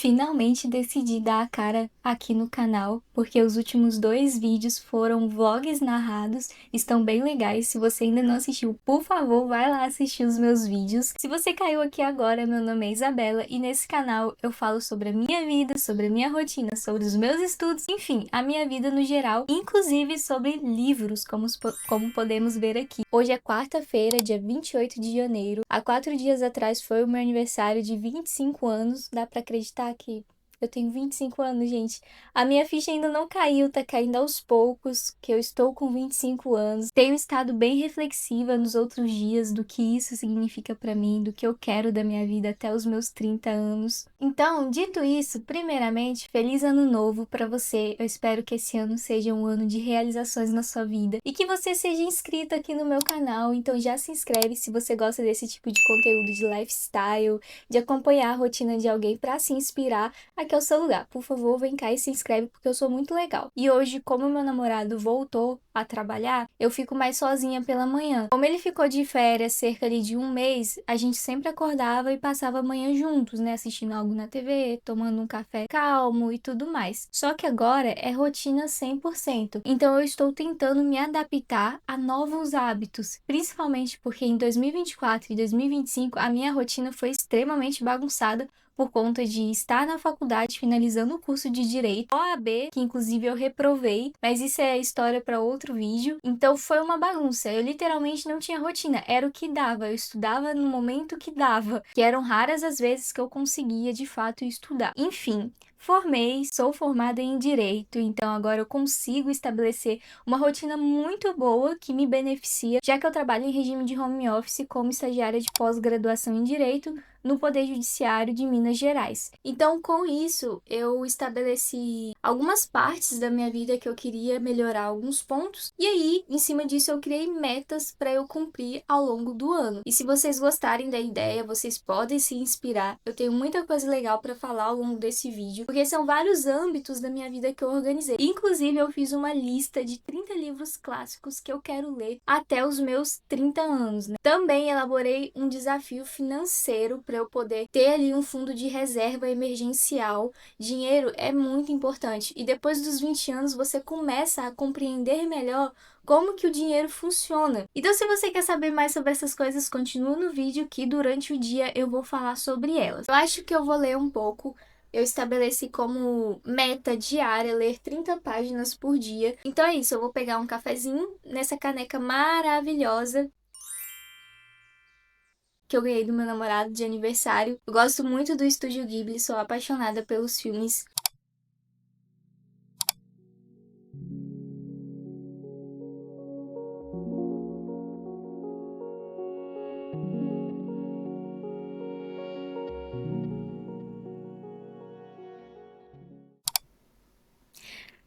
Finalmente decidi dar a cara aqui no canal, porque os últimos 2 vídeos foram vlogs narrados, estão bem legais. Se você ainda não assistiu, por favor, vai lá assistir os meus vídeos. Se você caiu aqui agora, meu nome é Isabela e nesse canal eu falo sobre a minha vida, sobre a minha rotina, sobre os meus estudos, enfim, a minha vida no geral, inclusive sobre livros, como podemos ver aqui. Hoje é quarta-feira, dia 28 de janeiro. Há 4 dias atrás foi o meu aniversário de 25 anos, dá pra acreditar que eu tenho 25 anos, gente. A minha ficha ainda não caiu, tá caindo aos poucos, que eu estou com 25 anos. Tenho estado bem reflexiva nos outros dias do que isso significa pra mim, do que eu quero da minha vida até os meus 30 anos. Então, dito isso, primeiramente, feliz ano novo pra você. Eu espero que esse ano seja um ano de realizações na sua vida e que você seja inscrito aqui no meu canal. Então já se inscreve se você gosta desse tipo de conteúdo de lifestyle, de acompanhar a rotina de alguém pra se inspirar. Aqui é o seu lugar. Por favor, vem cá e se inscreve porque eu sou muito legal. E hoje, como meu namorado voltou a trabalhar, eu fico mais sozinha pela manhã. Como ele ficou de férias cerca de um mês, a gente sempre acordava e passava a manhã juntos, né? Assistindo algo na TV, tomando um café calmo e tudo mais. Só que agora é rotina 100%. Então eu estou tentando me adaptar a novos hábitos. Principalmente porque em 2024 e 2025 a minha rotina foi extremamente bagunçada por conta de estar na faculdade finalizando o curso de Direito, OAB, que inclusive eu reprovei, mas isso é história para outro vídeo. Então foi uma bagunça, eu literalmente não tinha rotina, era o que dava, eu estudava no momento que dava, que eram raras as vezes que eu conseguia de fato estudar. Enfim, formei, sou formada em Direito, então agora eu consigo estabelecer uma rotina muito boa que me beneficia, já que eu trabalho em regime de home office como estagiária de pós-graduação em Direito, no Poder Judiciário de Minas Gerais. Então, com isso, eu estabeleci algumas partes da minha vida que eu queria melhorar alguns pontos, e aí, em cima disso, eu criei metas para eu cumprir ao longo do ano. E se vocês gostarem da ideia, vocês podem se inspirar. Eu tenho muita coisa legal para falar ao longo desse vídeo, porque são vários âmbitos da minha vida que eu organizei. Inclusive, eu fiz uma lista de 30 livros clássicos que eu quero ler até os meus 30 anos, né? Também elaborei um desafio financeiro para eu poder ter ali um fundo de reserva emergencial. Dinheiro é muito importante e depois dos 20 anos você começa a compreender melhor como que o dinheiro funciona. Então, se você quer saber mais sobre essas coisas, continua no vídeo que durante o dia eu vou falar sobre elas. Eu acho que eu vou ler um pouco. Eu estabeleci como meta diária ler 30 páginas por dia. Então é isso, eu vou pegar um cafezinho nessa caneca maravilhosa que eu ganhei do meu namorado de aniversário. Eu gosto muito do Estúdio Ghibli, sou apaixonada pelos filmes.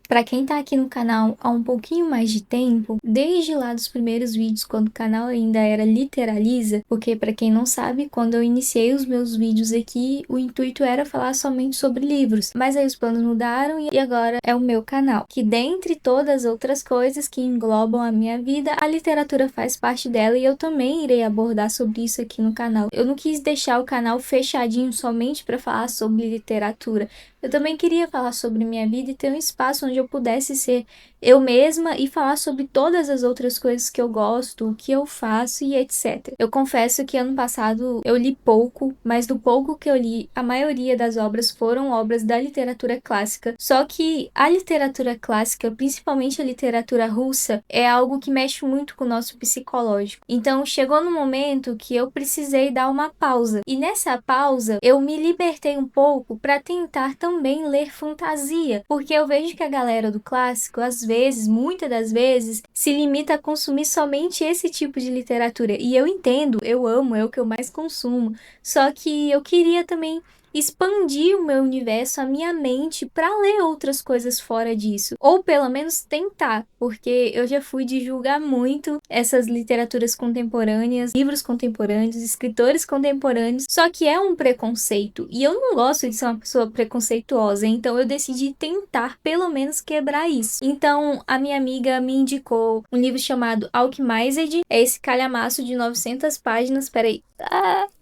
Pra quem tá aqui no canal há um pouquinho mais de tempo, desde lá dos primeiros vídeos, quando o canal ainda era Literaliza, porque pra quem não sabe, quando eu iniciei os meus vídeos aqui, o intuito era falar somente sobre livros, mas aí os planos mudaram e agora é o meu canal, que dentre todas as outras coisas que englobam a minha vida, a literatura faz parte dela e eu também irei abordar sobre isso aqui no canal. Eu não quis deixar o canal fechadinho somente pra falar sobre literatura. Eu também queria falar sobre minha vida e ter um espaço onde eu pudesse ser eu mesma e falar sobre todas as outras coisas que eu gosto, o que eu faço e etc. Eu confesso que ano passado eu li pouco, mas do pouco que eu li, a maioria das obras foram obras da literatura clássica. Só que a literatura clássica, principalmente a literatura russa, é algo que mexe muito com o nosso psicológico. Então chegou no momento que eu precisei dar uma pausa. E nessa pausa eu me libertei um pouco para tentar também ler fantasia, porque eu vejo que a galera do clássico, às vezes, muitas das vezes, se limita a consumir somente esse tipo de literatura. E eu entendo, eu amo, é o que eu mais consumo. Só que eu queria também expandir o meu universo, a minha mente, para ler outras coisas fora disso. Ou pelo menos tentar, porque eu já fui de julgar muito essas literaturas contemporâneas, livros contemporâneos, escritores contemporâneos, só que é um preconceito. E eu não gosto de ser uma pessoa preconceituosa, então eu decidi tentar pelo menos quebrar isso. Então a minha amiga me indicou um livro chamado Alchemized, é esse calhamaço de 900 páginas, peraí.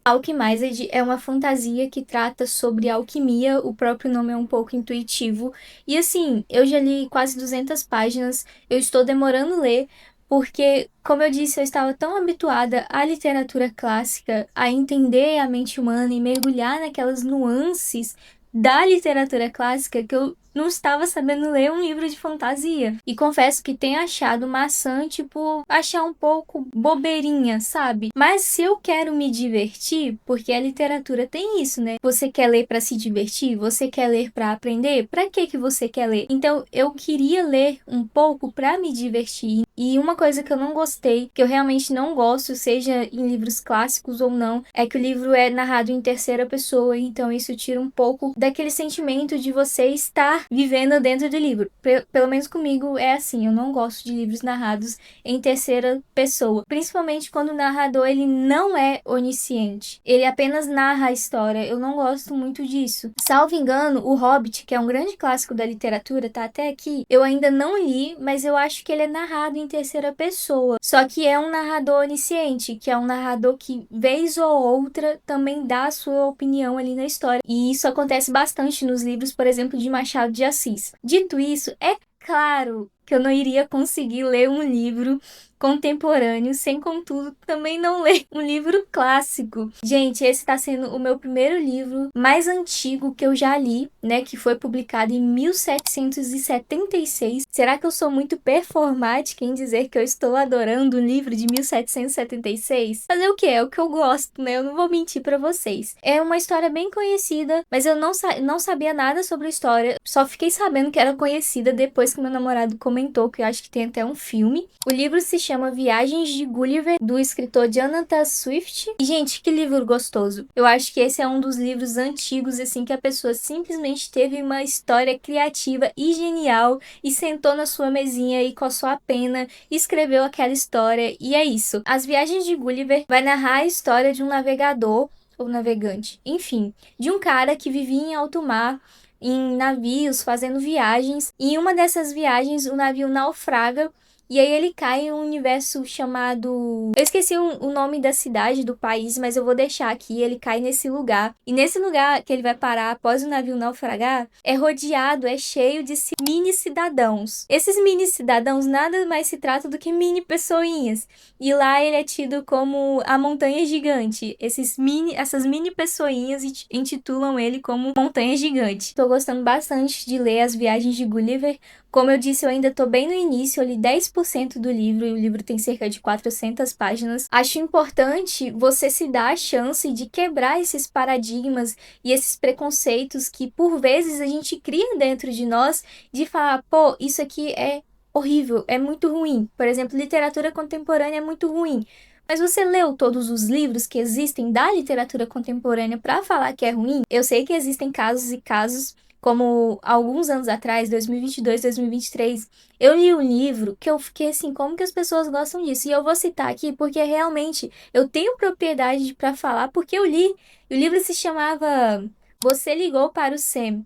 Alchemized é uma fantasia que trata sobre alquimia, o próprio nome é um pouco intuitivo. E assim, eu já li quase 200 páginas, eu estou demorando a ler, porque, como eu disse, eu estava tão habituada à literatura clássica, a entender a mente humana e mergulhar naquelas nuances da literatura clássica que eu não estava sabendo ler um livro de fantasia. E confesso que tenho achado maçante por achar um pouco bobeirinha, sabe? Mas se eu quero me divertir, porque a literatura tem isso, né? Você quer ler para se divertir? Você quer ler para aprender? Para que você quer ler? Então, eu queria ler um pouco para me divertir. E uma coisa que eu não gostei, que eu realmente não gosto, seja em livros clássicos ou não, é que o livro é narrado em terceira pessoa, então isso tira um pouco daquele sentimento de você estar vivendo dentro do livro. Pelo menos comigo é assim, eu não gosto de livros narrados em terceira pessoa, principalmente quando o narrador ele não é onisciente, ele apenas narra a história, eu não gosto muito disso. Salvo engano, O Hobbit, que é um grande clássico da literatura, tá até aqui, eu ainda não li, mas eu acho que ele é narrado em terceira pessoa, só que é um narrador onisciente, que é um narrador que, vez ou outra, também dá a sua opinião ali na história, e isso acontece bastante nos livros, por exemplo, de Machado de Assis. Dito isso, é claro que eu não iria conseguir ler um livro contemporâneo sem, contudo, também não ler um livro clássico. Gente, esse está sendo o meu primeiro livro mais antigo que eu já li, né, que foi publicado em 1776. Será que eu sou muito performática em dizer que eu estou adorando um livro de 1776? Fazer o quê? É o que eu gosto, né? Eu não vou mentir pra vocês. É uma história bem conhecida, mas eu não sabia nada sobre a história. Só fiquei sabendo que era conhecida depois que meu namorado comentou, que eu acho que tem até um filme. O livro se chama Viagens de Gulliver, do escritor Jonathan Swift. E, gente, que livro gostoso. Eu acho que esse é um dos livros antigos, assim, que a pessoa simplesmente teve uma história criativa e genial e sentou na sua mesinha e coçou a pena e escreveu aquela história. E é isso. As Viagens de Gulliver vai narrar a história de um navegador, ou navegante, enfim, de um cara que vivia em alto mar, em navios, fazendo viagens. E em uma dessas viagens, o navio naufraga. E aí ele cai em um universo chamado... Eu esqueci o nome da cidade, do país, mas eu vou deixar aqui. Ele cai nesse lugar. E nesse lugar que ele vai parar após o navio naufragar, é rodeado, é cheio de mini cidadãos. Esses mini cidadãos nada mais se trata do que mini pessoinhas. E lá ele é tido como a montanha gigante. Essas mini pessoinhas intitulam ele como montanha gigante. Tô gostando bastante de ler As Viagens de Gulliver. Como eu disse, eu ainda tô bem no início, eu li 10% do livro e o livro tem cerca de 400 páginas. Acho importante você se dar a chance de quebrar esses paradigmas e esses preconceitos que por vezes a gente cria dentro de nós, de falar, pô, isso aqui é horrível, é muito ruim. Por exemplo, literatura contemporânea é muito ruim. Mas você leu todos os livros que existem da literatura contemporânea para falar que é ruim? Eu sei que existem casos e casos, como alguns anos atrás, 2022, 2023, eu li um livro que eu fiquei assim, como que as pessoas gostam disso? E eu vou citar aqui porque realmente eu tenho propriedade para falar porque eu li. O livro se chamava Você Ligou para o Sam.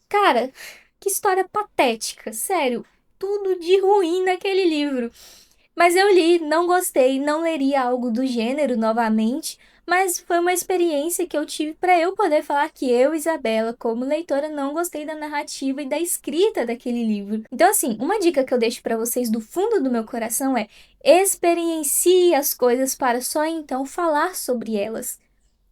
Cara, que história patética, sério. Tudo de ruim naquele livro. Mas eu li, não gostei, não leria algo do gênero novamente, mas foi uma experiência que eu tive para eu poder falar que eu, Isabela, como leitora, não gostei da narrativa e da escrita daquele livro. Então, assim, uma dica que eu deixo para vocês do fundo do meu coração é: experiencie as coisas para só então falar sobre elas.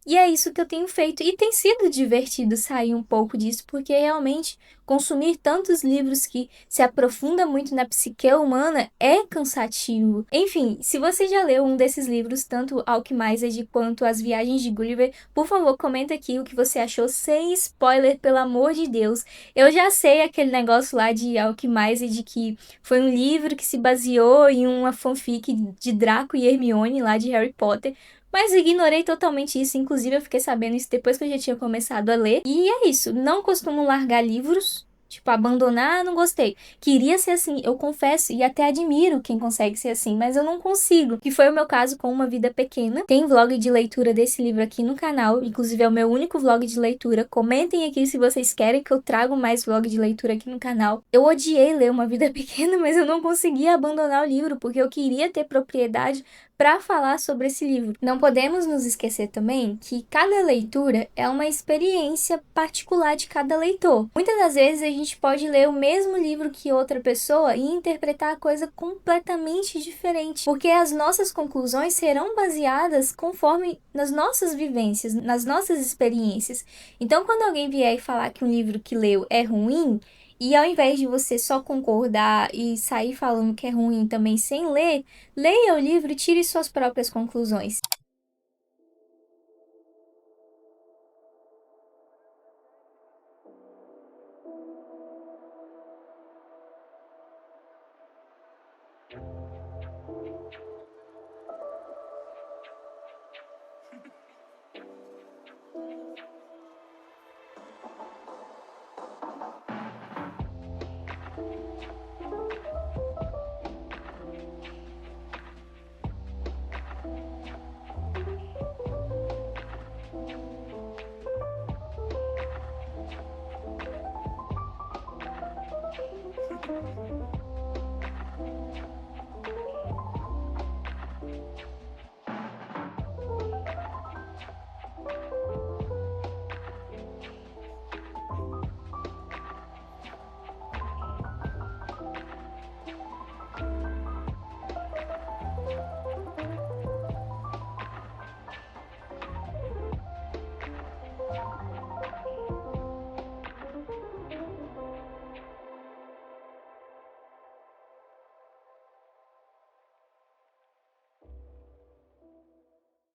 E é isso que eu tenho feito. E tem sido divertido sair um pouco disso, porque realmente consumir tantos livros que se aprofunda muito na psique humana é cansativo. Enfim, se você já leu um desses livros, tanto Alchemized quanto As Viagens de Gulliver, por favor, comenta aqui o que você achou, sem spoiler, pelo amor de Deus. Eu já sei aquele negócio lá de Alchemized, que foi um livro que se baseou em uma fanfic de Draco e Hermione lá de Harry Potter. Mas eu ignorei totalmente isso, inclusive eu fiquei sabendo isso depois que eu já tinha começado a ler. E é isso, não costumo largar livros, tipo, abandonar, não gostei. Queria ser assim, eu confesso, e até admiro quem consegue ser assim, mas eu não consigo. Que foi o meu caso com Uma Vida Pequena. Tem vlog de leitura desse livro aqui no canal, inclusive é o meu único vlog de leitura. Comentem aqui se vocês querem que eu traga mais vlog de leitura aqui no canal. Eu odiei ler Uma Vida Pequena, mas eu não conseguia abandonar o livro, porque eu queria ter propriedade para falar sobre esse livro. Não podemos nos esquecer também que cada leitura é uma experiência particular de cada leitor. Muitas das vezes a gente pode ler o mesmo livro que outra pessoa e interpretar a coisa completamente diferente, porque as nossas conclusões serão baseadas conforme nas nossas vivências, nas nossas experiências. Então, quando alguém vier e falar que um livro que leu é ruim, e ao invés de você só concordar e sair falando que é ruim também sem ler, leia o livro e tire suas próprias conclusões.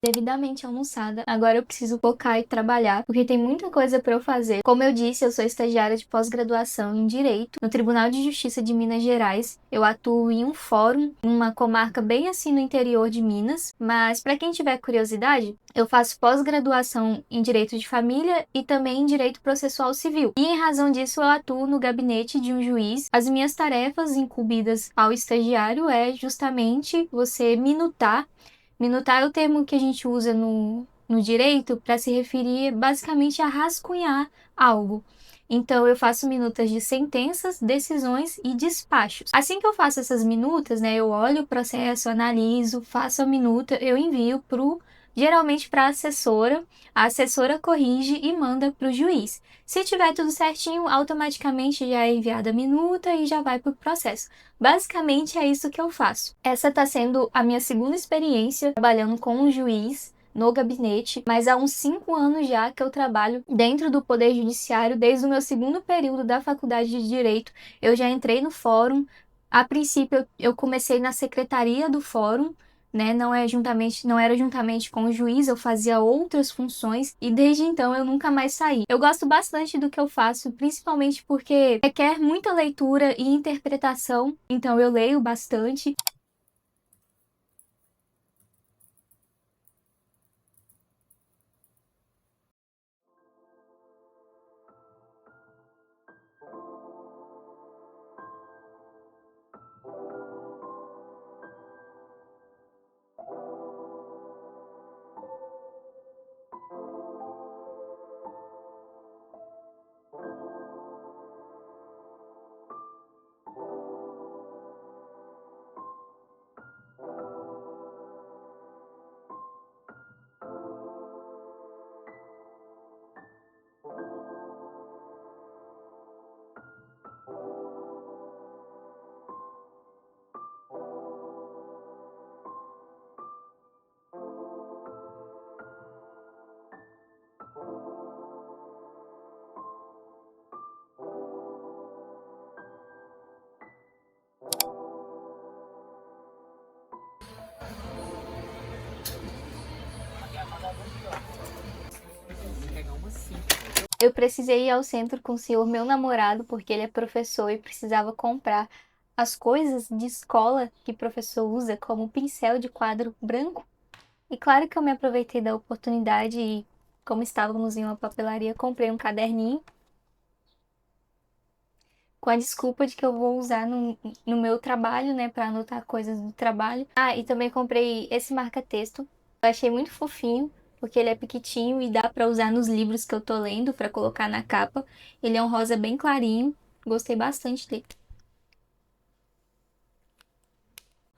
Devidamente almoçada. Agora eu preciso focar e trabalhar, porque tem muita coisa para eu fazer. Como eu disse, eu sou estagiária de pós-graduação em Direito no Tribunal de Justiça de Minas Gerais. Eu atuo em um fórum, em uma comarca bem assim no interior de Minas. Mas para quem tiver curiosidade, eu faço pós-graduação em Direito de Família e também em Direito Processual Civil. E em razão disso eu atuo no gabinete de um juiz. As minhas tarefas incumbidas ao estagiário é justamente você minutar. Minutar é o termo que a gente usa no direito para se referir basicamente a rascunhar algo. Então, eu faço minutas de sentenças, decisões e despachos. Assim que eu faço essas minutas, né, eu olho o processo, analiso, faço a minuta, eu envio geralmente para a assessora corrige e manda para o juiz. Se tiver tudo certinho, automaticamente já é enviada a minuta e já vai para o processo. Basicamente é isso que eu faço. Essa está sendo a minha segunda experiência trabalhando com um juiz no gabinete, mas há uns 5 anos já que eu trabalho dentro do Poder Judiciário. Desde o meu segundo período da Faculdade de Direito, eu já entrei no fórum. A princípio, eu comecei na secretaria do fórum, né? Não era juntamente com o juiz, eu fazia outras funções e desde então eu nunca mais saí. Eu gosto bastante do que eu faço, principalmente porque requer muita leitura e interpretação, então eu leio bastante. Eu precisei ir ao centro com o senhor, meu namorado, porque ele é professor e precisava comprar as coisas de escola que professor usa, como pincel de quadro branco. E claro que eu me aproveitei da oportunidade e, como estávamos em uma papelaria, comprei um caderninho com a desculpa de que eu vou usar no meu trabalho, né, para anotar coisas do trabalho. Ah, e também comprei esse marca-texto. Eu achei muito fofinho, porque ele é pequitinho e dá para usar nos livros que eu tô lendo para colocar na capa. Ele é um rosa bem clarinho, gostei bastante dele.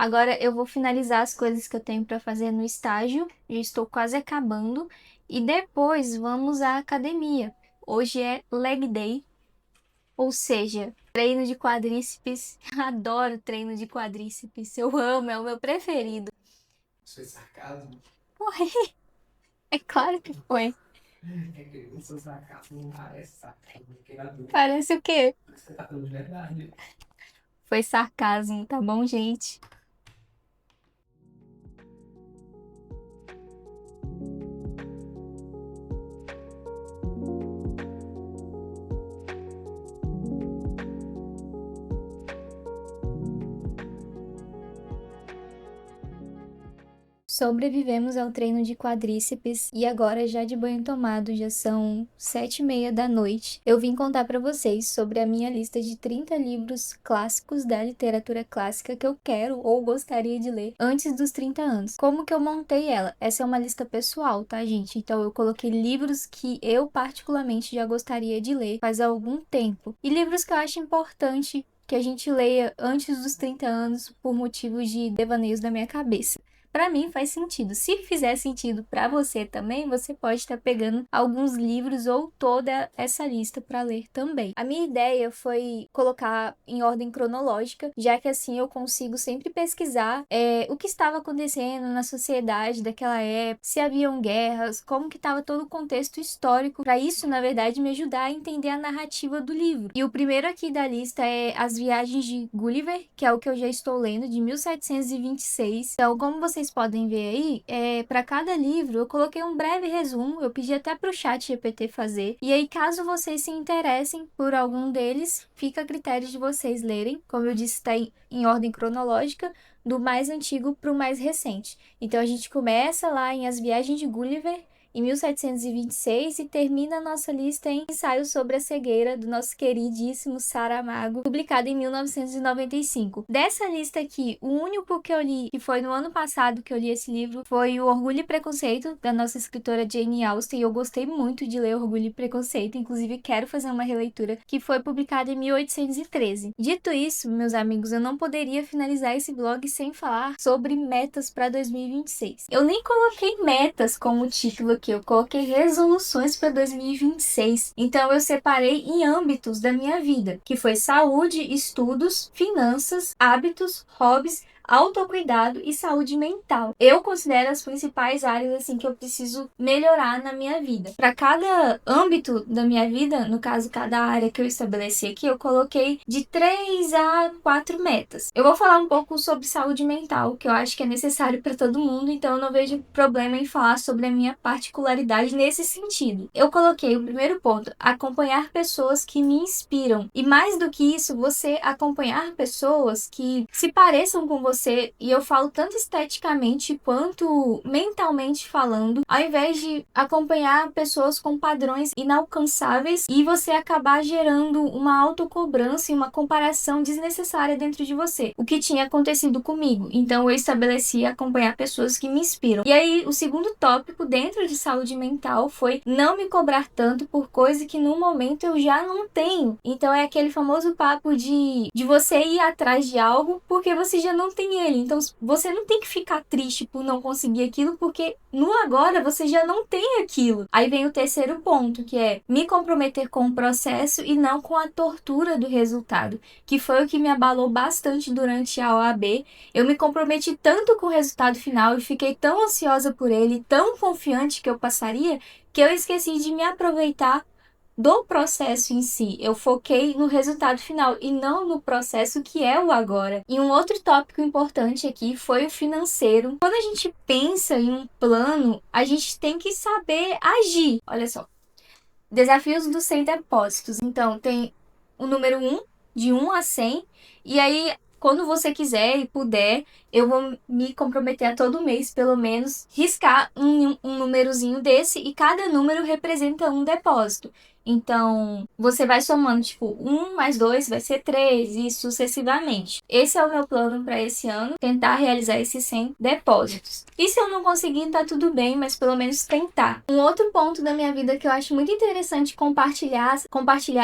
Agora eu vou finalizar as coisas que eu tenho para fazer no estágio, já estou quase acabando, e depois vamos à academia. Hoje é leg day, ou seja, treino de quadríceps. Adoro treino de quadríceps, eu amo, é o meu preferido. Isso foi sarcasmo? Foi, é claro que foi. É que o seu sarcasmo não parece sarcasmo, fiquei na dúvida. Parece o quê? Você tá falando de verdade. Foi sarcasmo, tá bom, gente? Sobrevivemos ao treino de quadríceps e agora, já de banho tomado, já são 7h30 da noite. Eu vim contar para vocês sobre a minha lista de 30 livros clássicos da literatura clássica que eu quero ou gostaria de ler antes dos 30 anos. Como que eu montei ela? Essa é uma lista pessoal, tá, gente? Então eu coloquei livros que eu particularmente já gostaria de ler faz algum tempo. E livros que eu acho importante que a gente leia antes dos 30 anos por motivos de devaneios da minha cabeça. Para mim faz sentido. Se fizer sentido para você também, você pode estar pegando alguns livros ou toda essa lista para ler também. A minha ideia foi colocar em ordem cronológica, já que assim eu consigo sempre pesquisar o que estava acontecendo na sociedade daquela época, se haviam guerras, como que estava todo o contexto histórico, para isso, na verdade, me ajudar a entender a narrativa do livro. E o primeiro aqui da lista é As Viagens de Gulliver, que é o que eu já estou lendo, de 1726. Então, como vocês podem ver aí, para cada livro eu coloquei um breve resumo, eu pedi até para o chat GPT fazer, e aí caso vocês se interessem por algum deles, fica a critério de vocês lerem, como eu disse, está em ordem cronológica, do mais antigo para o mais recente. Então a gente começa lá em As Viagens de Gulliver, em 1726, e termina a nossa lista em Ensaio sobre a Cegueira, do nosso queridíssimo Saramago, publicado em 1995. Dessa lista aqui, o único que eu li, que foi no ano passado que eu li esse livro, foi o Orgulho e Preconceito, da nossa escritora Jane Austen. Eu gostei muito de ler Orgulho e Preconceito, inclusive quero fazer uma releitura, que foi publicada em 1813. Dito isso, meus amigos, eu não poderia finalizar esse blog sem falar sobre metas para 2026. Eu nem coloquei metas como título aqui, eu coloquei resoluções para 2026. Então eu separei em âmbitos da minha vida, que foi saúde, estudos, finanças, hábitos, hobbies, autocuidado e saúde mental. Eu considero as principais áreas assim que eu preciso melhorar na minha vida. Para cada âmbito da minha vida, no caso, cada área que eu estabeleci aqui, eu coloquei de 3 a 4 metas. Eu vou falar um pouco sobre saúde mental, que eu acho que é necessário para todo mundo, então eu não vejo problema em falar sobre a minha particularidade nesse sentido. Eu coloquei o primeiro ponto, acompanhar pessoas que me inspiram. E mais do que isso, você acompanhar pessoas que se pareçam com você, e eu falo tanto esteticamente quanto mentalmente falando, ao invés de acompanhar pessoas com padrões inalcançáveis e você acabar gerando uma autocobrança e uma comparação desnecessária dentro de você, o que tinha acontecido comigo. Então eu estabeleci acompanhar pessoas que me inspiram. E aí o segundo tópico dentro de saúde mental foi não me cobrar tanto por coisa que no momento eu já não tenho. Então é aquele famoso papo de você ir atrás de algo porque você já não tem ele. Então você não tem que ficar triste por não conseguir aquilo, porque no agora você já não tem aquilo. Aí vem o terceiro ponto, que é me comprometer com o processo e não com a tortura do resultado, que foi o que me abalou bastante durante a OAB. Eu me comprometi tanto com o resultado final e fiquei tão ansiosa por ele, tão confiante que eu passaria, que eu esqueci de me aproveitar do processo em si. Eu foquei no resultado final e não no processo, que é o agora. E um outro tópico importante aqui foi o financeiro. Quando a gente pensa em um plano, a gente tem que saber agir. Olha só. Desafios dos 100 depósitos. Então, tem o número 1, de 1 a 100, e aí quando você quiser e puder, eu vou me comprometer a todo mês, pelo menos, riscar um númerozinho desse, e cada número representa um depósito. Então, você vai somando, tipo, 1 mais 2 vai ser 3 e sucessivamente. Esse é o meu plano para esse ano, tentar realizar esses 100 depósitos. E se eu não conseguir, tá tudo bem, mas pelo menos tentar. Um outro ponto da minha vida que eu acho muito interessante compartilhar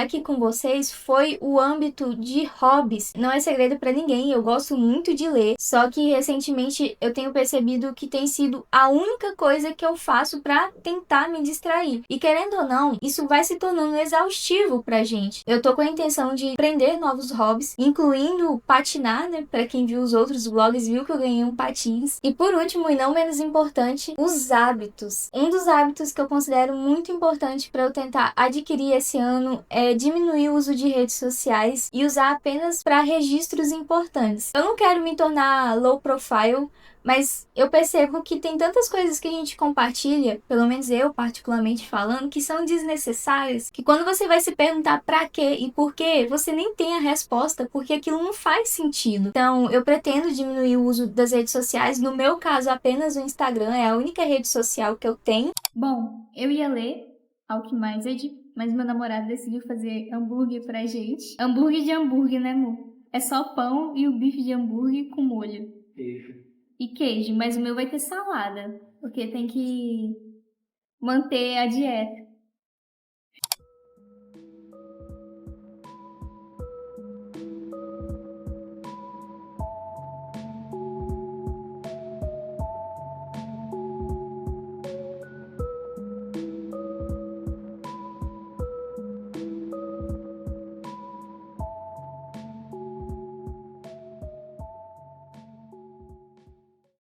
aqui com vocês foi o âmbito de hobbies. Não é segredo para ninguém, eu gosto muito de ler, só que recentemente eu tenho percebido que tem sido a única coisa que eu faço para tentar me distrair. E querendo ou não, isso vai se tornando exaustivo pra gente. Eu tô com a intenção de aprender novos hobbies, incluindo patinar, né? Pra quem viu os outros vlogs, viu que eu ganhei um patins. E por último, e não menos importante, os hábitos. Um dos hábitos que eu considero muito importante para eu tentar adquirir esse ano é diminuir o uso de redes sociais e usar apenas para registros importantes. Eu não quero me tornar low profile, mas eu percebo que tem tantas coisas que a gente compartilha, pelo menos eu particularmente falando, que são desnecessárias, que quando você vai se perguntar pra quê e por quê, você nem tem a resposta, porque aquilo não faz sentido. Então, eu pretendo diminuir o uso das redes sociais, no meu caso, apenas o Instagram é a única rede social que eu tenho. Bom, eu ia ler Alchemized, mas meu namorado decidiu fazer hambúrguer pra gente. Hambúrguer de hambúrguer, né, amor? É só pão e o bife de hambúrguer com molho. E queijo, mas o meu vai ter salada, porque tem que manter a dieta.